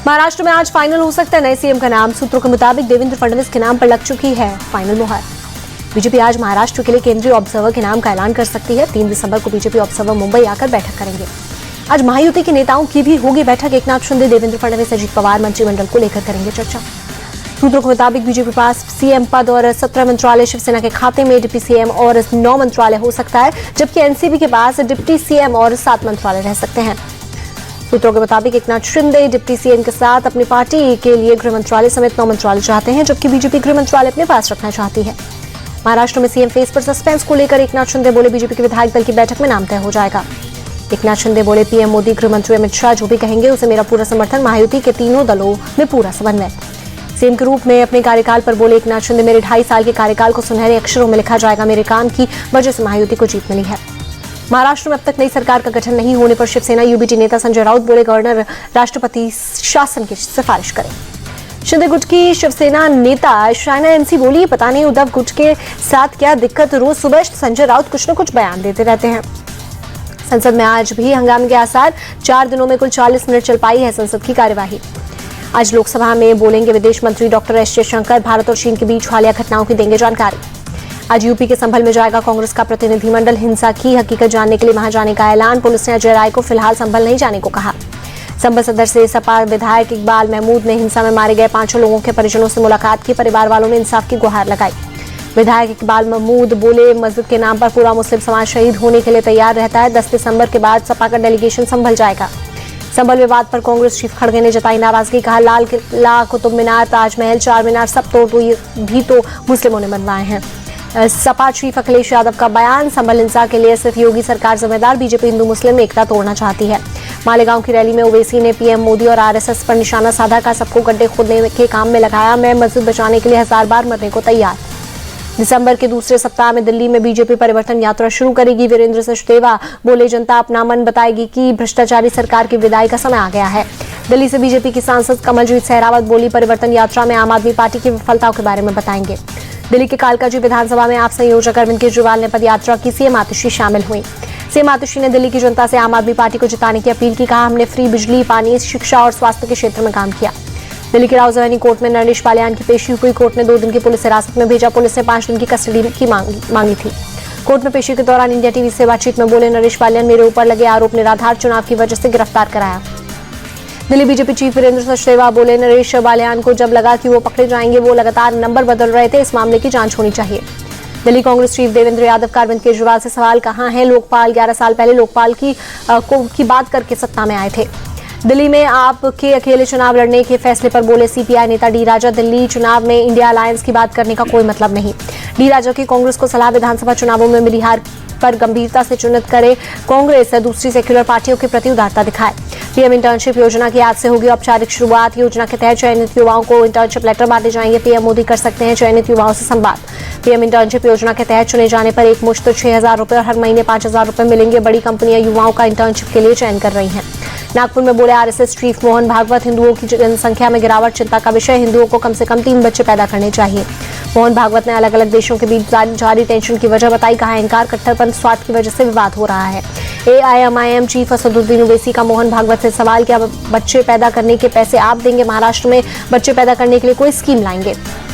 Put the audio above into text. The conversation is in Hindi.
महाराष्ट्र में आज फाइनल हो सकता है नए सीएम का नाम। सूत्रों के मुताबिक देवेंद्र फडणवीस के नाम पर लग चुकी है फाइनल मुहर। बीजेपी आज महाराष्ट्र के लिए केंद्रीय ऑब्जर्वर के नाम का ऐलान कर सकती है। 3 दिसंबर को बीजेपी ऑब्जर्वर मुंबई आकर बैठक करेंगे। आज महायुति के नेताओं की भी होगी बैठक। एकनाथ शिंदे, देवेंद्र फडणवीस, अजीत पवार मंत्रिमंडल को लेकर करेंगे चर्चा। सूत्रों के मुताबिक बीजेपी पास सीएम पद और 17 मंत्रालय शिवसेना के खाते में, डिप्टी सीएम और 9 मंत्रालय हो सकता है, जबकि एनसीपी के पास डिप्टी सीएम और 7 मंत्रालय रह सकते हैं। सूत्रों के मुताबिक एकनाथ शिंदे डिप्टी सीएम के साथ अपनी पार्टी के लिए गृह मंत्रालय समेत 9 मंत्रालय चाहते हैं, जबकि बीजेपी गृह मंत्रालय अपने पास रखना चाहती है। महाराष्ट्र में सीएम फेस पर सस्पेंस को लेकर एकनाथ शिंदे बोले, बीजेपी के विधायक दल की बैठक में नाम तय हो जाएगा। एकनाथ शिंदे बोले, पीएम मोदी, गृह मंत्री अमित शाह जो भी कहेंगे उसे मेरा पूरा समर्थन। महायुति के तीनों दलों में पूरा समन्वय। सीएम के रूप में अपने कार्यकाल पर बोले एकनाथ शिंदे, मेरे 2.5 साल के कार्यकाल को सुनहरे अक्षरों में लिखा जाएगा। मेरे काम की वजह से महायुति को जीत मिली है। महाराष्ट्र में अब तक नई सरकार का गठन नहीं होने पर शिवसेना यूबीटी नेता संजय राउत बोले, गवर्नर राष्ट्रपति शासन की सिफारिश करें। शिंदे गुट की शिवसेना नेता शाइना एनसी बोली, पता नहीं उद्धव गुट के साथ क्या दिक्कत, रोज सुबह संजय राउत कुछ न कुछ बयान देते रहते हैं। संसद में आज भी हंगामे के आसार। 4 दिनों में कुल 40 मिनट चल पाई है संसद की कार्यवाही। आज लोकसभा में बोलेंगे विदेश मंत्री डॉक्टर एस जयशंकर। भारत और चीन के बीच हालिया घटनाओं की देंगे जानकारी। आज यूपी के संभल में जाएगा कांग्रेस का प्रतिनिधिमंडल। हिंसा की हकीकत जानने के लिए वहां जाने का ऐलान। पुलिस ने अजय राय को फिलहाल संभल नहीं जाने को कहा। संभल सदर से सपा विधायक इकबाल महमूद ने हिंसा में मारे गए 5 लोगों के परिजनों से मुलाकात की। परिवार वालों ने इंसाफ की गुहार लगाई। विधायक इकबाल महमूद बोले, मस्जिद के नाम पर पूरा मुस्लिम समाज शहीद होने के लिए तैयार रहता है। 10 दिसंबर के बाद सपा का डेलीगेशन संभल जाएगा। संभल विवाद पर कांग्रेस चीफ खड़गे ने जताई नाराजगी। कहा, लाल किला, कुतुब मीनार, ताजमहल, 4 मीनार सब भी तो मुस्लिमों ने बनवाए हैं। सपा चीफ अखिलेश यादव का बयान, संभल हिंसा के लिए सिर्फ योगी सरकार जिम्मेदार। बीजेपी हिंदू मुस्लिम एकता तोड़ना चाहती है। मालेगांव की रैली में ओवैसी ने पीएम मोदी और आरएसएस पर निशाना साधा। का सबको गड्ढे खोदने के काम में लगाया। मैं मस्जिद बचाने के लिए 1000 बार मरने को तैयार। दिसंबर के दूसरे सप्ताह में दिल्ली में बीजेपी परिवर्तन यात्रा शुरू करेगी। वीरेंद्र सचदेवा बोले, जनता अपना मन बताएगी कि भ्रष्टाचारी सरकार की विदाई का समय आ गया है। दिल्ली से बीजेपी की सांसद कमलजीत सहरावत बोली, परिवर्तन यात्रा में आम आदमी पार्टी की विफलताओं के बारे में बताएंगे। दिल्ली के कालकाजी विधानसभा में आप संयोजक अरविंद केजरीवाल ने पदयात्रा की। सीएम आतिशी शामिल हुई। सीएम आतिशी ने दिल्ली की जनता से आम आदमी पार्टी को जिताने की अपील की। कहा, हमने फ्री बिजली, पानी, शिक्षा और स्वास्थ्य के क्षेत्र में काम किया। दिल्ली की राउजवानी कोर्ट में नरेश पालियान की पेशी हुई। कोर्ट ने 2 दिन की पुलिस हिरासत में भेजा। पुलिस ने 5 दिन की कस्टडी की मांगी थी। कोर्ट में पेशी के दौरान इंडिया टीवी से बातचीत में बोले, नरेश पालियान, मेरे ऊपर लगे आरोप निराधार, चुनाव की वजह से गिरफ्तार कराया। दिल्ली बीजेपी चीफ वीरेंद्र सचदेवा बोले, नरेश पालियान को जब लगा कि वो पकड़े जाएंगे, वो लगातार नंबर बदल रहे थे। इस मामले की जांच होनी चाहिए। दिल्ली कांग्रेस चीफ देवेंद्र यादव का अरविंद केजरीवाल से सवाल, कहां है लोकपाल? 11 साल पहले लोकपाल की बात करके सत्ता में आए थे। दिल्ली में आपके अकेले चुनाव लड़ने के फैसले पर बोले सीपीआई नेता डी राजा, दिल्ली चुनाव में इंडिया अलायंस की बात करने का कोई मतलब नहीं। डी राजा की कांग्रेस को सलाह, विधानसभा चुनावों में मिली हार पर गंभीरता से चिन्हित करे। कांग्रेस दूसरी सेक्युलर पार्टियों के प्रति उदारता दिखाए। पीएम इंटर्नशिप योजना की आज से होगी औपचारिक शुरुआत। योजना के तहत चयनित युवाओं को इंटर्नशिप लेटर बांटे जाएंगे। पीएम मोदी कर सकते हैं चयनित युवाओं से संवाद। पीएम इंटर्नशिप योजना के तहत चुने जाने पर एक मुश्त 6000 रुपए और हर महीने 5000 रुपए मिलेंगे। बड़ी कंपनियां युवाओं का इंटर्नशिप के लिए चयन कर रही हैं। नागपुर में बोले आरएसएस चीफ मोहन भागवत, हिंदुओं की जनसंख्या में गिरावट चिंता का विषय। हिंदुओं को कम से कम 3 बच्चे पैदा करने चाहिए। मोहन भागवत ने अलग अलग देशों के बीच जारी टेंशन की वजह बताई। कहा, अहंकार, कट्टरपंथ, स्वार्थ की वजह से विवाद हो रहा है। एआईएमआईएम चीफ असदुद्दीन ओवैसी का मोहन भागवत से सवाल, क्या बच्चे पैदा करने के पैसे आप देंगे? महाराष्ट्र में बच्चे पैदा करने के लिए कोई स्कीम लाएंगे?